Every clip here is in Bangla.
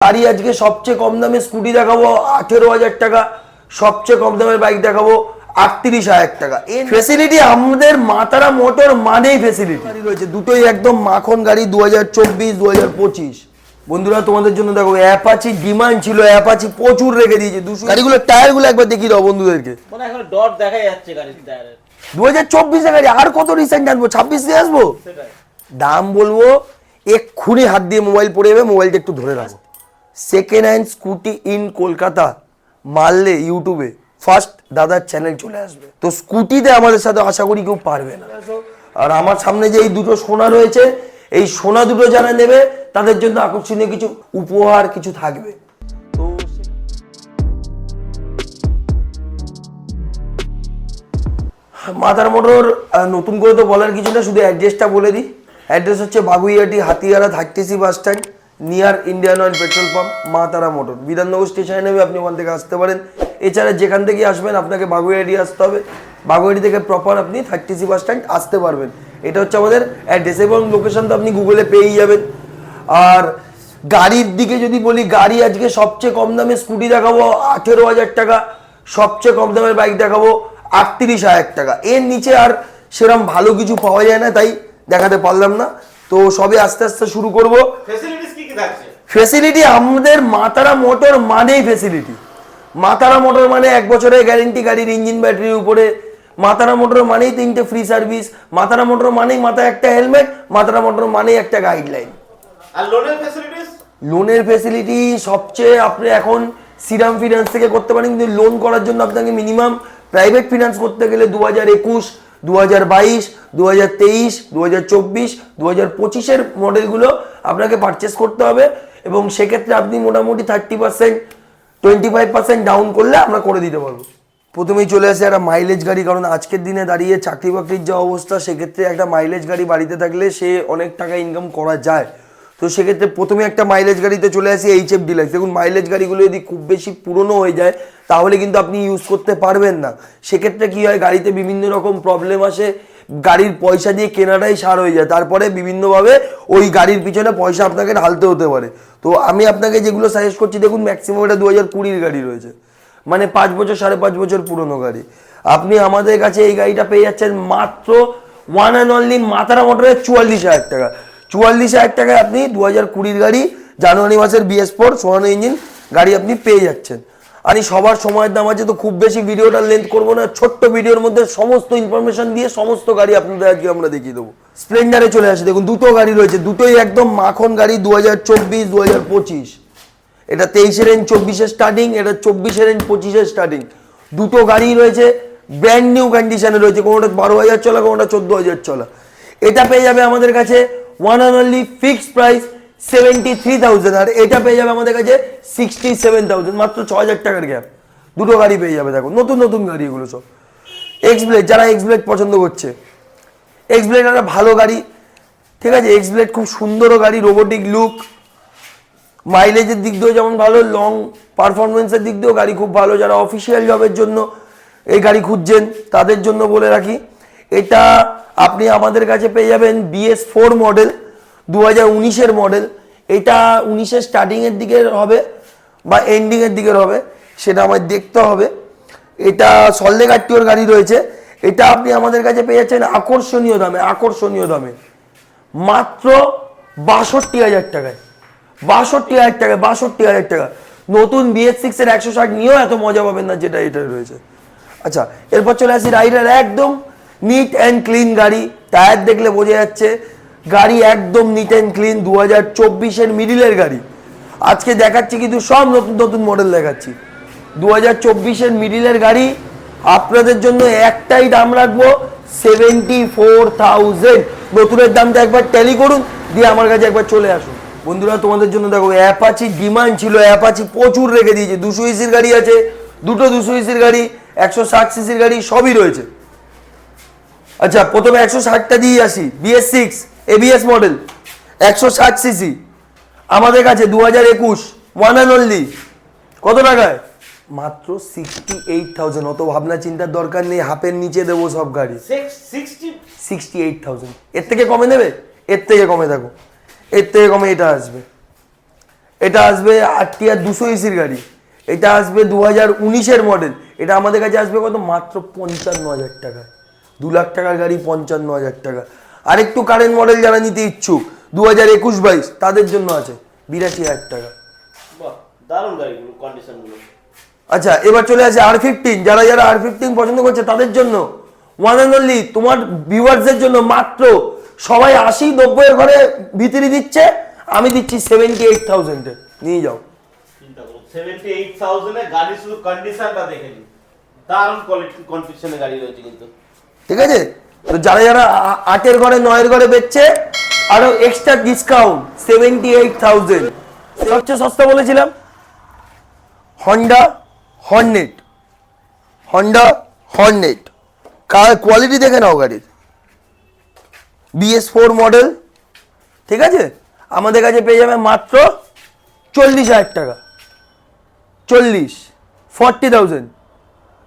গাড়ি আজকে সবচেয়ে কম দামে স্কুটি দেখাবো 18,000 টাকা, সবচেয়ে কম দামের বাইক দেখাবো 38,000 টাকা। এই ফেসিলিটি আমাদের মাতারা মোটর মানেই ফেসিলিটি রয়েছে, দুটোই একদম মাখন গাড়ি 2024 2025। বন্ধুরা তোমাদের জন্য দেখো অ্যাপাচি ডিমান্ড ছিল, অ্যাপাচি প্রচুর রেখে দিয়েছে। গাড়িগুলোর টায়ারগুলো একবার দেখিয়ে দাও বন্ধুদেরকে, মানে এখন ডট দেখা যাচ্ছে গাড়ির টায়ারের। 2024 গাড়ি, আর কত রিসেন্ট আনবো, 26 দিয়ে আসবো। দাম বলবো এক্ষুনি হাত দিয়ে মোবাইল পড়ে যাবে, মোবাইলটা একটু ধরে রাখো। Second hand scooty in Kolkata মারলে ইউটিউবে ফার্স্ট দাদার চ্যানেল চলে আসবে। তো স্কুটিতে আমাদের সাথে আশা করি কেউ পারবে না। আর আমার সামনে যে এই দুটো সোনা রয়েছে, এই সোনা দুটো যারা নেবে তাদের জন্য আকর্ষণীয় কিছু উপহার কিছু থাকবে। তো মাতারা মোটর নতুন করে তো বলার কিছু না, শুধু অ্যাড্রেসটা বলে দিই। অ্যাড্রেস হচ্ছে Baguiati Hatiara 30 bus stand, near Indian Oil petrol pump, মাতারা মোটর। বিধাননগর স্টেশনে নেমে আপনি ওখান থেকে আসতে পারেন। এছাড়া যেখান থেকে আসবেন আপনাকে বাগুইয়াটি আসতে হবে, বাগুইয়াটি থেকে প্রপার আপনি 30 বাস স্ট্যান্ড আসতে পারবেন। এটা হচ্ছে আমাদের অ্যাড্রেস, এবং লোকেশন তো আপনি গুগলে পেয়েই যাবেন। আর গাড়ির দিকে যদি বলি, গাড়ি আজকে সবচেয়ে কম দামে স্কুটি দেখাবো 18,000 টাকা, সবচেয়ে কম দামের বাইক দেখাবো 38,000 টাকা। এর নিচে আর সেরকম ভালো কিছু পাওয়া যায় না, তাই দেখাতে পারলাম না। তো সবে আস্তে আস্তে শুরু করব। ফেসিলিটি আমাদের মাতারা মোটর মানেই ফেসিলিটি। মাতারা মোটর মানে 1 বছরের গ্যারেন্টি গাড়ির ইঞ্জিন ব্যাটারির উপরে। মাতারা মোটর মানেই 3টে ফ্রি সার্ভিস। মাতারা মোটর মানেই মাথায় একটা হেলমেট। মাতারা মোটর মানেই একটা গাইডলাইন। আর লোনের ফ্যাসিলিটিস? লোনের ফেসিলিটি সবচেয়ে আপনি এখন শ্রীরাম ফিনান্স থেকে করতে পারেন, কিন্তু লোন করার জন্য আপনাকে মিনিমাম প্রাইভেট ফিনান্স করতে গেলে 2021, 2022, 2023, 2024, 2025-এর মডেলগুলো আপনাকে পারচেস করতে হবে। এবং সেক্ষেত্রে আপনি মোটামুটি 30%, 25% ডাউন করলে আমরা করে দিতে পারবো। প্রথমেই চলে আসে একটা মাইলেজ গাড়ি, কারণ আজকের দিনে দাঁড়িয়ে চাকরি বাকরির যা অবস্থা, সেক্ষেত্রে একটা মাইলেজ গাড়ি বাড়িতে থাকলে সে অনেক টাকা ইনকাম করা যায়। তো সেক্ষেত্রে প্রথমে একটা মাইলেজ গাড়িতে চলে আসি, HF ডিলাক্স। দেখুন মাইলেজ গাড়িগুলো যদি খুব বেশি পুরনো হয়ে যায় তাহলে কিন্তু আপনি ইউজ করতে পারবেন না। সেক্ষেত্রে কী হয়, গাড়িতে বিভিন্ন রকম প্রবলেম আসে, গাড়ির পয়সা দিয়ে কেনাটাই সার হয়ে যায়, তারপরে বিভিন্নভাবে ওই গাড়ির পিছনে পয়সা আপনাকে ঢালতে হতে পারে। তো আমি আপনাকে যেগুলো সাজেস্ট করছি, দেখুন ম্যাক্সিমাম এটা 2020-এর গাড়ি রয়েছে, মানে 5 বছর 5.5 বছর পুরনো গাড়ি। আপনি আমাদের কাছে এই গাড়িটা পেয়ে যাচ্ছেন মাত্র ওয়ান অ্যান্ড অনলি মাতারা মোটরের 44,000 টাকা। 44,000 টাকায় আপনি 2020-এর গাড়ি, জানুয়ারি মাসের BS4 সোনানো ইঞ্জিন গাড়ি আপনি পেয়ে যাচ্ছেন। আর সবার সময়ের দাম আছে, তো খুব বেশি ভিডিওটা লেন্থ করবো না, ছোট্ট ভিডিওর মধ্যে সমস্ত ইনফরমেশন দিয়ে সমস্ত গাড়ি আপনাদের আজকে আমরা দেখিয়ে দেবো। স্প্লেন্ডারে চলে আসে, দেখুন দুটো গাড়ি রয়েছে, দুটোই একদম মাখন গাড়ি 2024 2025। এটা 23-এর রেঞ্জ 24-এর স্টার্টিং, এটা 24-এর রেঞ্জ 25-এর স্টার্টিং। দুটো গাড়ি রয়েছে ব্র্যান্ড নিউ কন্ডিশনে রয়েছে, কোনোটা 12,000 চলা, কোনোটা 14,000 চলা। এটা পেয়ে যাবে আমাদের কাছে one and only fixed price 73,000, আর এটা পেয়ে যাবে আমাদের কাছে 67,000, মাত্র 6,000 টাকার গ্যাপ। দুটো গাড়ি পেয়ে যাবে, দেখো নতুন নতুন গাড়ি এগুলো সব। এক্সব্লেড, যারা এক্সব্লেড পছন্দ করছে, এক্সব্লেড একটা ভালো গাড়ি, ঠিক আছে। এক্সব্লেড খুব সুন্দরও গাড়ি, রোবোটিক লুক, মাইলেজের দিক দিয়েও যেমন ভালো, লং পারফরমেন্সের দিক দিয়েও গাড়ি খুব ভালো। যারা অফিসিয়াল জবের জন্য এই গাড়ি খুঁজছেন তাদের জন্য বলে রাখি, এটা আপনি আমাদের কাছে পেয়ে যাবেন BS4 মডেল, 2019-এর মডেল। এটা 19-এর স্টার্টিংয়ের দিকের হবে বা এন্ডিংয়ের দিকের হবে, সেটা আমায় দেখতে হবে। এটা সল্লেক আরটিওর গাড়ি রয়েছে। এটা আপনি আমাদের কাছে পেয়ে যাচ্ছেন আকর্ষণীয় দামে, আকর্ষণীয় দামে মাত্র 62,000 টাকায়। 62,000 টাকায়, 62,000 টাকা। নতুন BS6-এর 160 নিয়েও এত মজা পাবেন না যেটা এটা রয়েছে। আচ্ছা, এরপর চলে আসি রাইডার। একদম নিট অ্যান্ড ক্লিন গাড়ি, টায়ার দেখলে বোঝা যাচ্ছে গাড়ি একদম নিট অ্যান্ড ক্লিন। 2024-এর মিডিলের গাড়ি আজকে দেখাচ্ছি, কিন্তু সব নতুন নতুন মডেল দেখাচ্ছি। 2024-এর মিডিলের গাড়ি আপনাদের জন্য একটাই দাম রাখবো 74,000। নতুনের দামটা একবার ট্যালি করুন, দিয়ে আমার কাছে একবার চলে আসুন। বন্ধুরা তোমাদের জন্য দেখো অ্যাপাচি ডিমান্ড ছিল, অ্যাপাচি প্রচুর রেখে দিয়েছে। 200 সিসির গাড়ি আছে, দুটো 200 সিসির গাড়ি, 160 সিসির গাড়ি সবই রয়েছে। আচ্ছা, প্রথমে 160টা দিয়ে আসি। BS6 ABS মডেল 160 সিসি আমাদের কাছে 2021, ওয়ান অ্যান্ড অনলি কত টাকায়? মাত্র 68,000। অত ভাবনা চিন্তার দরকার নেই, হাফের নিচে দেবো সব গাড়ি। 68,000। এর থেকে কমে নেবে? এর থেকে কমে, দেখো এর থেকে কমে এটা আসবে। এটা আসবে আরটিআর 200 ইসির গাড়ি, এটা আসবে 2019-এর মডেল, এটা আমাদের কাছে আসবে কত মাত্র 55,000 টাকা। 2 লাখ টাকার গাড়ি 55,000 টাকা। আরেকটু কারেন্ট মডেল যারা নিতে ইচ্ছুক 2021-22 তাদের জন্য আছে 82,000 টাকা। বাহ, দারুণ গাড়িগুলো, কন্ডিশনগুলো। আচ্ছা, এবার চলে আসে R15, যারা যারা R15 পছন্দ করছে তাদের জন্য ওয়ান অ্যান্ড অনলি, তোমার ভিউয়ার্সদের জন্য মাত্র, সবাই 80-90 এর ঘরে ভিতরে দিচ্ছে, আমি দিচ্ছি 78,000-এ, নিয়ে যাও। চিন্তা করো 78,000 এ গাড়ি, শুধু কন্ডিশনটা দেখে নিন, দারুণ কোয়ালিটি কন্ডিশনে গাড়ি রয়েছে কিন্তু। ঠিক আছে, তো যারা যারা 8-এর ঘরে 9-এর ঘরে বেচছে আরো এক্সট্রা ডিসকাউন্ট 78,000। সবচেয়ে সস্তা বলেছিলাম Honda Hornet, Honda Hornet quality দেখে নাও গাড়ির, BS4 মডেল। ঠিক আছে, আমাদের কাছে পেয়ে যাবে মাত্র 40,000 টাকা, 40,000।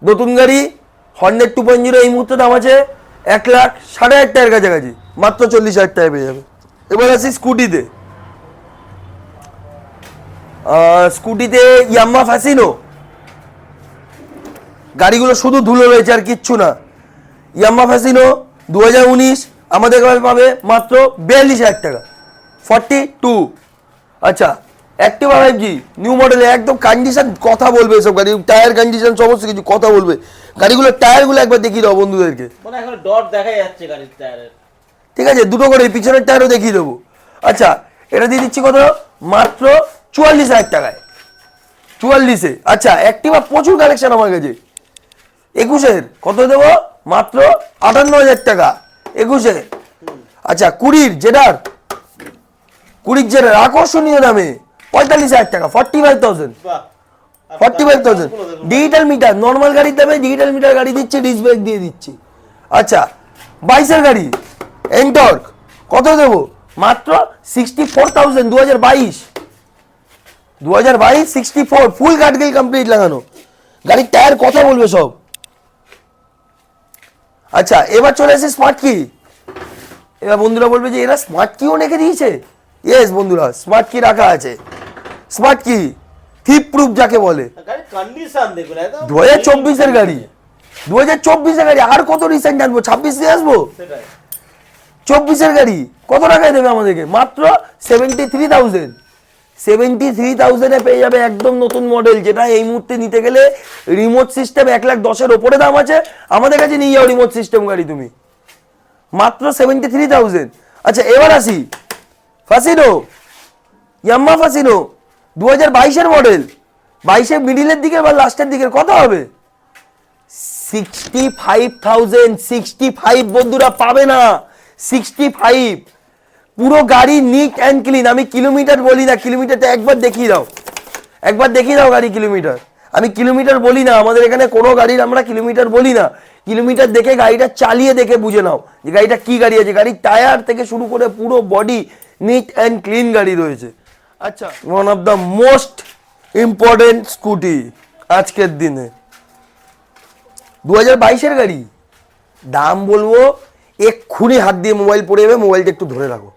নতুন গাড়ি হর্নেট 2.0 এই মুহূর্তে দাম আছে 1,60,000 টাকার কাছাকাছি, মাত্র 40,000 টাকায় পেয়ে যাবে। এবার আসি স্কুটিতে। স্কুটিতে ইয়াম্মা ফ্যাসিনো, গাড়িগুলো শুধু ধুলো রয়েছে আর কিচ্ছু না। ইয়াম্মা ফ্যাসিনো 2019 আমাদের কাছে পাবে মাত্র 42,000 টাকা, 42। আচ্ছা, অ্যাক্টিভা 5G নিউ মডেলে একদম কন্ডিশন কথা বলবে, এসব গাড়ি টায়ার কন্ডিশন সমস্ত কিছু কথা বলবে। গাড়িগুলোর টায়ারগুলো একবার দেখিয়ে দাও বন্ধুদেরকে। মানে এখন ডট দেখা যাচ্ছে গাড়ির টায়ারের। ঠিক আছে, দুটো করে পিছনের টায়ারও দেখিয়ে দেবো। আচ্ছা, এটা দিয়ে দিচ্ছি কত মাত্র 44,000 টাকায়, 44-এ। আচ্ছা, অ্যাক্টিভা প্রচুর কালেকশন আমার কাছে, 21-এর কত দেবো মাত্র 58,000 টাকা, 21-এ। আচ্ছা, 20-র জেডার, 20-র জেডার আকর্ষণীয় দামে 45,000 টাকা, 45,000, বাহ, 45,000। ডিজিটাল মিটার, নর্মাল গাড়ির দামে ডিজিটাল মিটার গাড়ি দিচ্ছে, ডিস্ক ব্রেক দিয়ে দিচ্ছি। আচ্ছা, 22-এর গাড়ি এন্টর্ক কত দেবো মাত্র 64,000, 2022, 64, ফুল কাটগিল কমপ্লিট লাগানো, গাড়ির টায়ার কথা বলবে সব। আচ্ছা, এবার চলে আসে স্মার্ট কি। এবার বন্ধুরা বলবে যে এরা স্মার্ট কিও রেখে দিয়েছে। ইয়েস বন্ধুরা, স্মার্ট কি রাখা আছে। স্মার্ট কি থিপ প্রুফ যাকে বলে, গাড়ির কন্ডিশন দেখুন একদম 2024-এর গাড়ি, 2024-এর গাড়ি। আর কত রিসেন্ট আনবো, 26 দিয়ে আসবো। সেটাই। 24-এর গাড়ি কত টাকায় দেবে আমাদেরকে মাত্র 73,000, 73,000-এ পেয়ে যাবে একদম নতুন মডেল, যেটা এই মুহূর্তে নিতে গেলে রিমোট সিস্টেম 1,10,000-এর ওপরে দাম আছে। আমাদের কাছে নিয়ে যাও রিমোট সিস্টেম গাড়ি তুমি, মাত্র 73,000। আচ্ছা, এবার আসি ফাসিনো, ইয়াম্মা ফাসিনো 2022-এর মডেল, 22-এর মিডিলের দিকে বা লাস্টের দিকে কত হবে 65,000, 65 বন্ধুরা পাবে না, 65। পুরো গাড়ি নিট অ্যান্ড ক্লিন। আমি কিলোমিটার বলি না, কিলোমিটারটা একবার দেখিয়ে দাও, একবার দেখিয়ে দাও গাড়ি কিলোমিটার। আমি কিলোমিটার বলি না, আমাদের এখানে কোনো গাড়ির আমরা কিলোমিটার বলি না। কিলোমিটার দেখে গাড়িটা চালিয়ে দেখে বুঝে নাও যে গাড়িটা কি গাড়ি আছে। গাড়ির টায়ার থেকে শুরু করে পুরো বডি নিট অ্যান্ড ক্লিন গাড়ি রয়েছে। আচ্ছা, one of the most important scooty আজকের দিনে, 2022-এর গাড়ি, দাম বলবো এক্ষুনি হাত দিয়ে মোবাইল পড়ে যাবে, মোবাইলটা একটু ধরে রাখো।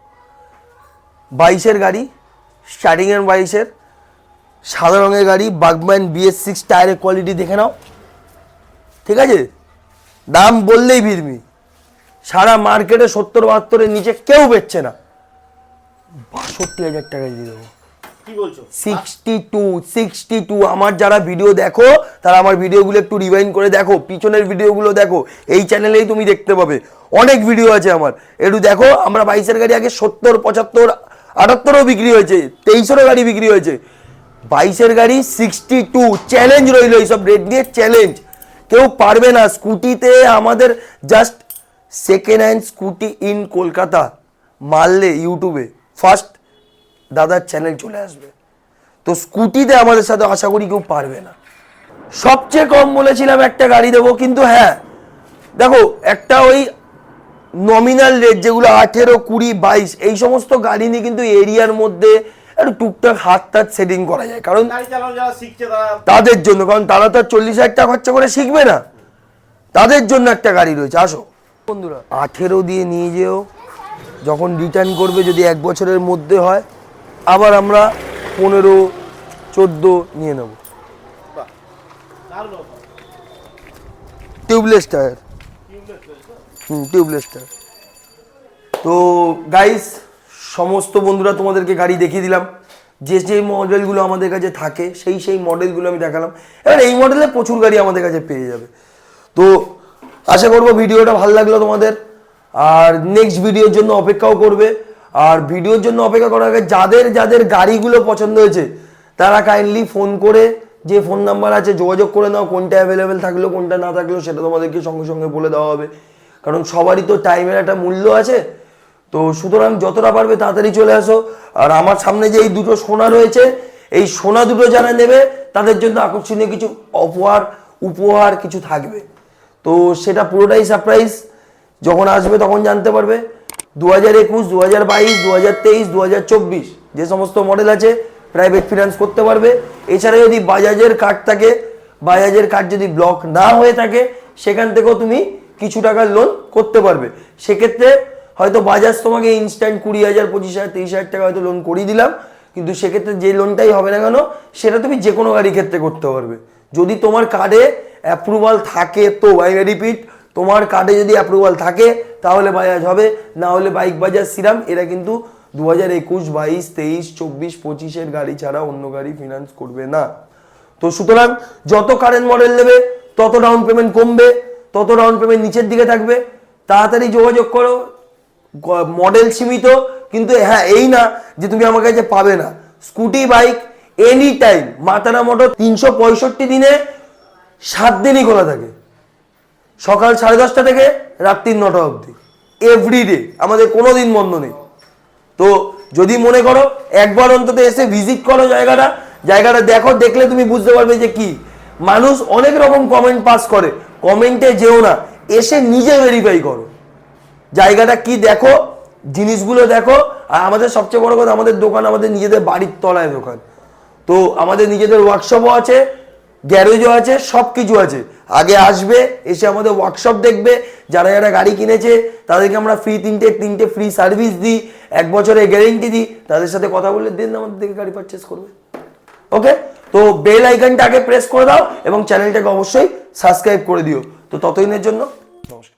22-এর গাড়ি, স্টার্টিংয়ের 22-এর সাদা রঙের গাড়ি, বাগম্যান BS6 টায়ারের কোয়ালিটি দেখে নাও। ঠিক আছে, দাম বললেই ভিড়মি, সারা মার্কেটে 70-72-এর নিচে কেউ বেচছে না, 62,000 টাকায় দিয়ে দেবো। কি বলছো? 62। আমার যারা ভিডিও দেখো তারা আমার ভিডিওগুলো একটু রিভাইন্ড করে দেখো, পিছনের ভিডিওগুলো দেখো, এই চ্যানেলেই তুমি দেখতে পাবে, অনেক ভিডিও আছে আমার, একটু দেখো। আমরা 22-এর গাড়ি আগে 70, 75, 78-ও বিক্রি হয়েছে, 23-এরও গাড়ি বিক্রি হয়েছে। 22-এর গাড়ি 62, চ্যালেঞ্জ রইল এইসব রেট নিয়ে, চ্যালেঞ্জ, কেউ পারবে না। স্কুটিতে আমাদের just second hand scooty in Kolkata মারলে ইউটিউবে ফার্স্ট দাদার চ্যানেল চলে আসবে। তো স্কুটিতে আমাদের সাথে আশা করি কেউ পারবে না। সবচেয়ে কম বলেছিলাম একটা গাড়ি দেবো, কিন্তু হ্যাঁ দেখো একটা ওই নমিনাল রেট যেগুলো 18, 20, 22 এই সমস্ত গাড়ি নিয়ে কিন্তু এরিয়ার মধ্যে একটু টুকটাক হাত টাত সেটিং করা যায়, কারণ গাড়ি চালানো যারা শিখছে তারা, তাদের জন্য, কারণ তারা তো আর 40,000 টাকা খরচা করে শিখবে না, তাদের জন্য একটা গাড়ি রয়েছে। আসো বন্ধুরা, 18 দিয়ে নিয়ে যেও, যখন রিটার্ন করবে যদি 1 বছরের মধ্যে হয়, আবার আমরা 15, 14 নিয়ে নেব। বাহ, দারুণ offer। টিউবলেস টায়ার, Tubeless রয়েছে। Tubeless tyre. তো গাইস, সমস্ত বন্ধুরা তোমাদেরকে গাড়ি দেখিয়ে দিলাম, যে যে মডেলগুলো আমাদের কাছে থাকে সেই মডেলগুলো আমি দেখালাম। এবার এই মডেলে প্রচুর গাড়ি আমাদের কাছে পেয়ে যাবে। তো আশা করবো ভিডিওটা ভালো লাগলো তোমাদের, আর নেক্সট ভিডিওর জন্য অপেক্ষাও করবে। আর ভিডিওর জন্য অপেক্ষা করার আগে যাদের যাদের গাড়িগুলো পছন্দ হয়েছে তারা কাইন্ডলি ফোন করে, যে ফোন নাম্বার আছে যোগাযোগ করে নাও, কোনটা অ্যাভেলেবেল থাকলো কোনটা না থাকলো সেটা তোমাদেরকে সঙ্গে সঙ্গে বলে দেওয়া হবে, কারণ সবারই তো টাইমের একটা মূল্য আছে। তো সুতরাং যতটা পারবে তাড়াতাড়ি চলে আসো। আর আমার সামনে যে এই দুটো সোনা রয়েছে, এই সোনা দুটো যারা নেবে তাদের জন্য আকর্ষণীয় কিছু উপহার কিছু থাকবে। তো সেটা পুরোটাই সারপ্রাইজ, যখন আসবে তখন জানতে পারবে। 2021, 2022, 2023, 2024 যে সমস্ত মডেল আছে প্রাইভেট ফিনান্স করতে পারবে। এছাড়া যদি বাজাজের কার্ড থাকে, বাজাজের কার্ড যদি ব্লক না হয়ে থাকে, সেখান থেকেও তুমি কিছু টাকার লোন করতে পারবে। সেক্ষেত্রে হয়তো বাজাজ তোমাকে ইনস্ট্যান্ট 20,000, 25,000, 30,000 টাকা হয়তো লোন করিয়ে দিলাম, কিন্তু সেক্ষেত্রে যে লোনটাই হবে না কেন সেটা তুমি যে কোনো গাড়ির ক্ষেত্রে করতে পারবে যদি তোমার কার্ডে অ্যাপ্রুভাল থাকে। তো আই রিপিট, তোমার কার্ডে যদি অ্যাপ্রুভাল থাকে তাহলে বাজাজ হবে, না হলে বাইক বাজাজ শ্রীরাম এরা কিন্তু 2021, 22, 23, 24, 25-এর গাড়ি ছাড়া অন্য গাড়ি ফিনান্স করবে না। তো সুতরাং যত কারেন্ট মডেল নেবে তত ডাউন পেমেন্ট কমবে, তত ডাউন পেমেন্ট নিচের দিকে থাকবে। তাড়াতাড়ি যোগাযোগ করো, মডেল সীমিত, কিন্তু হ্যাঁ এই না যে তুমি আমার কাছে পাবে না। স্কুটি বাইক এনি টাইম মাতানা মোটর 365 দিনে 7 দিনই খোলা থাকে, সকাল 10:30 থেকে রাত্রি 9টা অবধি, এভরিডে, আমাদের কোনো দিন বন্ধ নেই। তো যদি মনে করো একবার অন্তত এসে ভিজিট করো জায়গাটা দেখো, দেখলে তুমি বুঝতে পারবে যে কি মানুষ অনেক রকম কমেন্ট পাস করে, কমেন্টে যেও না, এসে নিজে ভেরিফাই করো জায়গাটা কি, দেখো জিনিসগুলো দেখো। আর আমাদের সবচেয়ে বড় কথা, আমাদের দোকান আমাদের নিজেদের বাড়ির তলায় দোকান, তো আমাদের নিজেদের ওয়ার্কশপও আছে, গ্যারেজও আছে, সব কিছু আছে। আগে আসবে, এসে আমাদের ওয়ার্কশপ দেখবে, যারা যারা গাড়ি কিনেছে তাদেরকে আমরা ফ্রি তিনটে ফ্রি সার্ভিস দিই, 1 বছরের গ্যারেন্টি দিই, তাদের সাথে কথা বলে দিন আমাদের থেকে গাড়ি পারচেস করবে। ওকে, তো বেল আইকনটা আগে প্রেস করে দাও এবং চ্যানেলটাকে অবশ্যই সাবস্ক্রাইব করে দিও। তো ততদিনের জন্য নমস্কার।